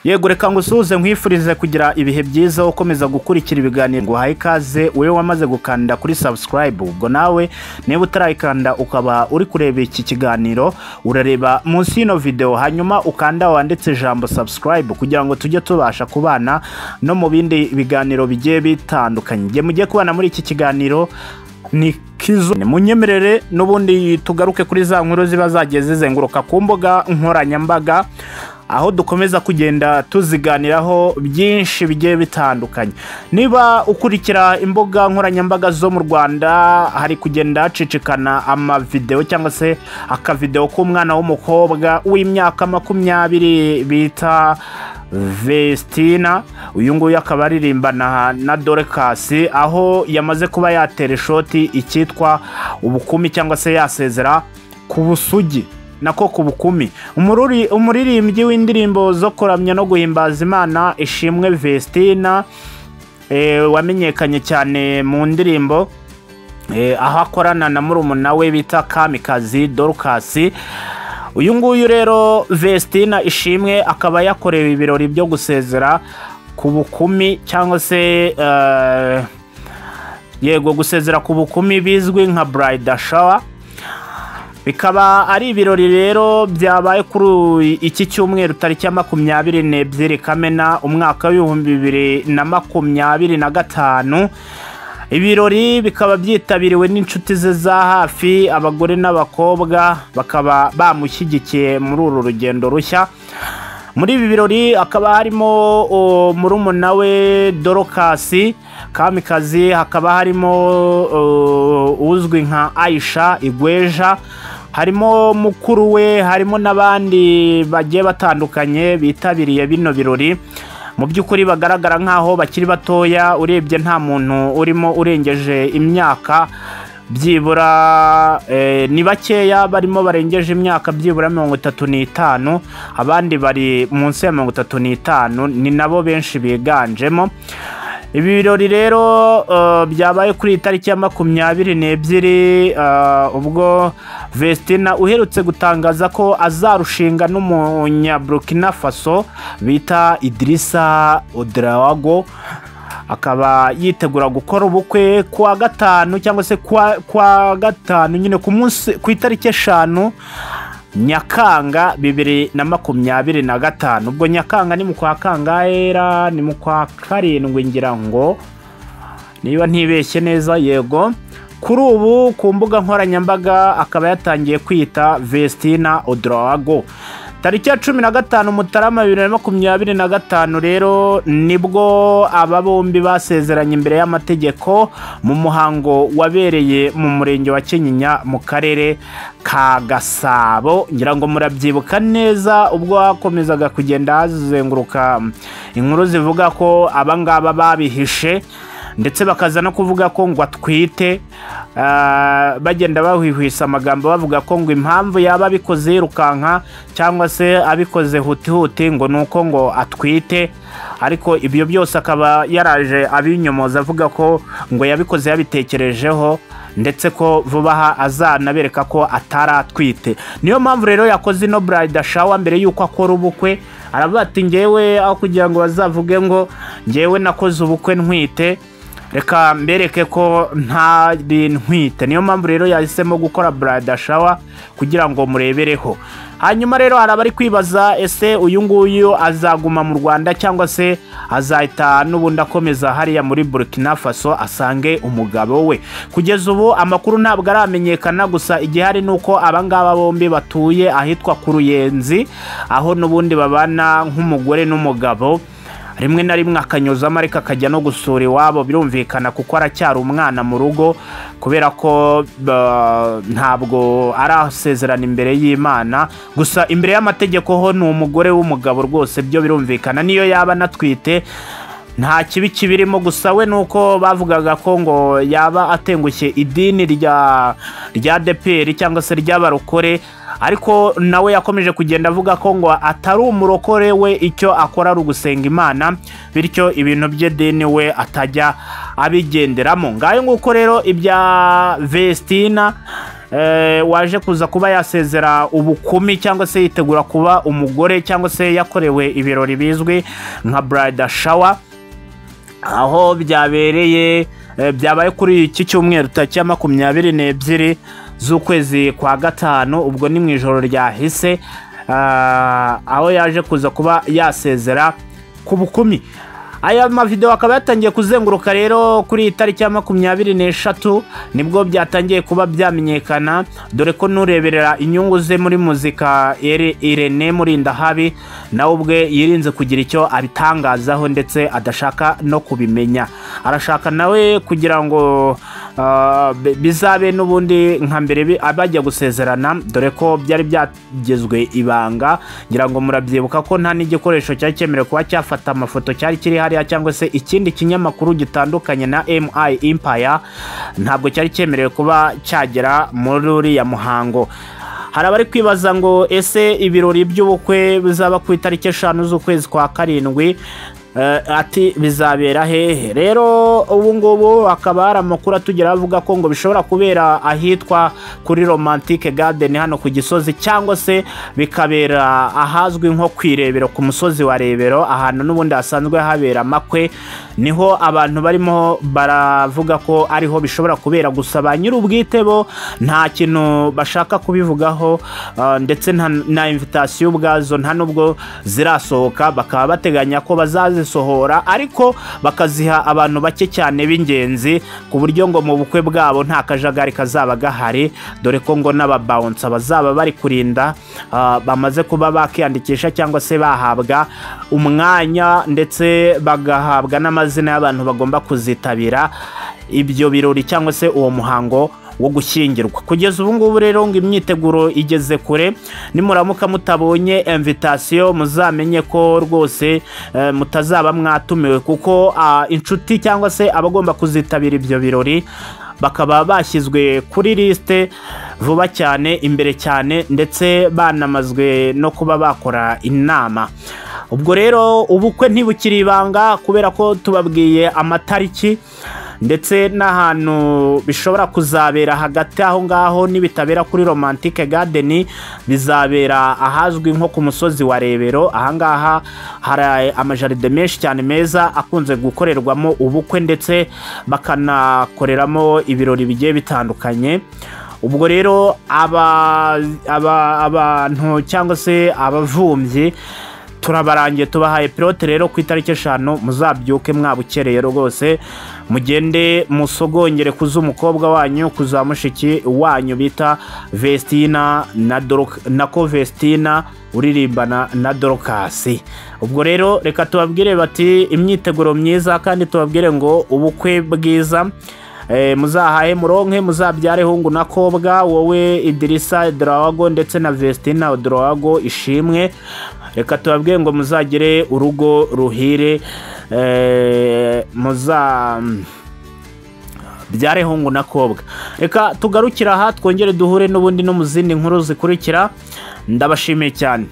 Yego reka ngusuhuze nkwifurize kugira ibihe byiza ukomeza gukurikira ibiganiro nguhaye ikaze wewe wamaze gukanda kuri subscribe ubwo nawe niba utarayikanda ukaba uri kureba iki kiganiro urareba munsi y'ino video hanyuma ukanda wanditse ijambo subscribe kugira ngo tujye tubasha kubana no mu bindi biganiro bigiye bitandukanye. Ngiye mugiye kubana muri iki kiganiro ni Kizo munyemerere n'ubundi tugaruke kuri za nkuru ziba zagiye zizenguruka ku mbuga nkoranyambaga aho dukomeza kugenda tuziganiraho byinshi bigiye bitandukanye. Niba ukurikira imbuga nkoranyambaga zo mu Rwanda hari kugenda hacicikana amavideo cyangwa se akavideo k'umwana w'umukobwa w'imyaka 20 bita Vestina, uyu nguyu akaba aririmbana na Dorcas aho yamaze kuba yatera ishoti icyitwa ubukumi cyangwa se yasezera ku busugi nako ku bukumi. Umuririmbyi w'indirimbo zo kuramya no guhimbaza Imana Ishimwe Vestina wamenyekanye cyane mu ndirimbo aho akorana na murumuna we bita Kamikazi Dorcas. Uyu nguyu rero Vestina Ishimwe akaba yakorewe ibirori byo gusezera ku bukumi cyangwa se yego gusezera ku bukumi bizwi nka bride shower. Bikaba ari ibirori rero byabaye kuri iki cyumweru tariki ya 22 Kamena umwaka wa 2025. Ibirori bikaba byitabiriwe n'inshuti ze za hafi abagore n'abakobwa bakaba bamushyigikiye muri uru rugendo rushya. Muri ibi birori akaba harimo murumuna we Dorcas Kamikazi, hakaba harimo uzwi nka Aisha Igweja, harimo mukuru we, harimo n'abandi bagiye batandukanye bitabiriye bino birori. Mu by'ukuri bagaragara nkaho bakiri batoya, urebye nta muntu urimo urengeje imyaka byibura ni bakeya barimo barengeje imyaka byibura 35, abandi bari munsi ya 35 ni nabo benshi biganjemo. Ibi birori rero byabaye kuri tariki ya 22 ubwo Vestina uherutse gutangaza ko azarushinga n'umunya Burkina Faso bita Idrissa Odraogo, akaba yitegura gukora ubukwe kwa gatanu cyangwa se kwa gatanu nyine ku munsi ku itariki 5 Nyakanga 2025. Ubwo Nyakanga ni mu kwa kangaera, ni mu kwa karindwi ngira ngo niba ntibeshye neza. Yego kuri ubu ku mbuga nkoranyambaga akaba yatangiye kwita Vestina Odraogo. Tariki ya 15 Mutarama 2025 rero nibwo aba bombi basezeranye imbere y'amategeko mu muhango wabereye mu murenge wa Kinyinya mu karere ka Gasabo. Ngira ngo murabyibuka neza ubwo hakomezaga kugenda hazenguruka inkuru zivuga ko abangaba babihishe ndetse bakaza no kuvuga ko ngo atwite, bagenda bahwihwisa amagambo bavuga ko ngo impamvu yaba bikoze yirukanka cyangwa se abikoze huti ngo nuko ngo atwite. Ariko ibyo byose akaba yaraje abinyomoza avuga ko ngo yabikoze yabitekerejeho ndetse ko vuba azanabereka ko ataratwite. Niyo mpamvu rero yakoze no bride shower mbere yuko akora ubukwe. Aravuga ati ngewe aho kugira ngo bazavuge ngo ngewe nakoze ubukwe ntwite, reka mbereke ko nta ntwite. Niyo mpamvu rero yahisemo gukora bride shower kugira ngo murebereho. Hanyuma rero harabari kwibaza ese uyu nguyu azaguma mu Rwanda cyangwa se azahita n'ubundi akomeza hariya muri Burkina Faso asange umugabo we. Kugeza ubu amakuru ntabwo aramenyekana, gusa igihari nuko abangaba bombi batuye ahitwa ku Ruyenzi aho n'ubundi babana nk'umugore n'umugabo. Rimwe na rimwe akanyuzamo ariko akajya no gusura iwabo, birumvikana kuko aracyari umwana mu rugo kubera ko ntabwo arasezerana imbere y'Imana. Gusa imbere y'amategeko ho ni umugore w'umugabo rwose, byo birumvikana niyo yaba natwite nta kibi kibirimo. Gusa we nuko bavugaga ko ngo yaba atengushye idini rya DPR cyangwa se ry'abarokore, ariko nawe yakomeje kugenda avuga ko ngo atari umurokore, we icyo akora ari ugusenga Imana, bityo ibintu bye dini we atajya abigenderamo. Ngayo nguko rero ibya Vestina waje kuza kuba yasezera ubukumi cyangwa se yitegura kuba umugore cyangwa se yakorewe ibirori bizwi nka bride shower, aho byabereye byabaye kuri iki cyumweru tariki ya 22 z'ukwezi kwa gatanu, ubwo ni mu ijoro ryahise, aho yaje kuza kuba yasezera ku bukumi. Aya mavideo akaba yatangiye kuzenguruka rero kuri itariki ya 23 nibwo byatangiye kuba byamenyekana, dore ko nureberera inyungu ze muri muzika Irene Murindahabi nawe ubwe yirinze kugira icyo abitangazaho ndetse adashaka no kubimenya. Arashaka nawe kugira ngo bizabe n'ubundi nka mbere abajya gusezerana, dore ko byari byagezwe ibanga. Ngira ngo murabyibuka ko nta n'igikoresho cyari cyemerewe kuba cyafata amafoto cyari kiri hariya, cyangwa se ikindi kinyamakuru gitandukanye na MI Empire ntabwo cyari cyemerewe kuba cyagera muri uriya muhango. Hari abari kwibaza ngo ese ibirori by'ubukwe bizaba ku itariki 5 z'ukwezi kwa karindwi, ati bizabera hehe? Rero ubu ngubu akaba hari amakuru atugera avuga ko ngo bishobora kubera ahitwa kuri Romantic Garden hano ku Gisozi, cyangwa se bikabera ahazwi nko kwirebero ku musozi wa Rebero, ahantu n'ubundi hasanzwe habera amakwe. Niho abantu barimo baravuga ko ariho bishobora kubera, gusa ba nyir'ubwite bo nta kintu bashaka kubivugaho, ndetse na invitation ubwazo nta nubwo zirasohoka. Bakaba bateganya ko bazazisohora ariko bakaziha abantu bake cyane b'ingenzi, ku buryo ngo mu bukwe bwabo nta kajagari kazaba gahari, dore ko ngo n'ababounce bazaba bari kurinda bamaze kuba bakiyandikisha cyangwa se bahabwa umwanya, ndetse bagahabwa n'amazina y'abantu bagomba kuzitabira ibyo birori cyangwa se uwo muhango wo gushyingirwa. Kugeza ubu ngubu rero ngo imyiteguro igeze kure. Nimuramuka mutabonye invitation muzamenye ko rwose mutazaba mwatumiwe, kuko inshuti cyangwa se abagomba kuzitabira ibyo birori bakaba bashyizwe kuri liste vuba cyane, imbere cyane, ndetse banamazwe no kuba bakora inama. Ubwo rero ubukwe ntibukiri ibanga, kubera ko tubabwiye amatariki ndetse n'ahantu bishobora kuzabera. Hagati aho ngaho nibitabera kuri Romantic Garden, bizabera ahazwi nko ku musozi wa Rebero. Ahangaha hari amajaride menshi cyane meza akunze gukorerwamo ubukwe, ndetse bakanakoreramo ibirori bigiye bitandukanye. Ubwo rero abantu cyangwa se abavumbyi turabarangiye, tubahaye pilote rero ku itariki 5 muzabyuke mwabukereye rwose, mugende musogongere kuz'umukobwa wanyu, kuzamushiki wanyu bita Vestina na ko Vestina uririmbana na Dorcas. Ubwo rero reka tubabwire bati imyiteguro myiza, kandi tubabwire ngo ubukwe bwiza. Muzahaye muronke, muzabyare hungu na kobwa, wowe Idrissa Drawago ndetse na Vestina Drawago ishimwe. Reka tubabwiye ngo muzagire urugo ruhire, byare hungu na kobwa. Reka tugarukira aha, twongere duhure n'ubundi no mu zindi nkuru zikurikira. Ndabashimiye cyane.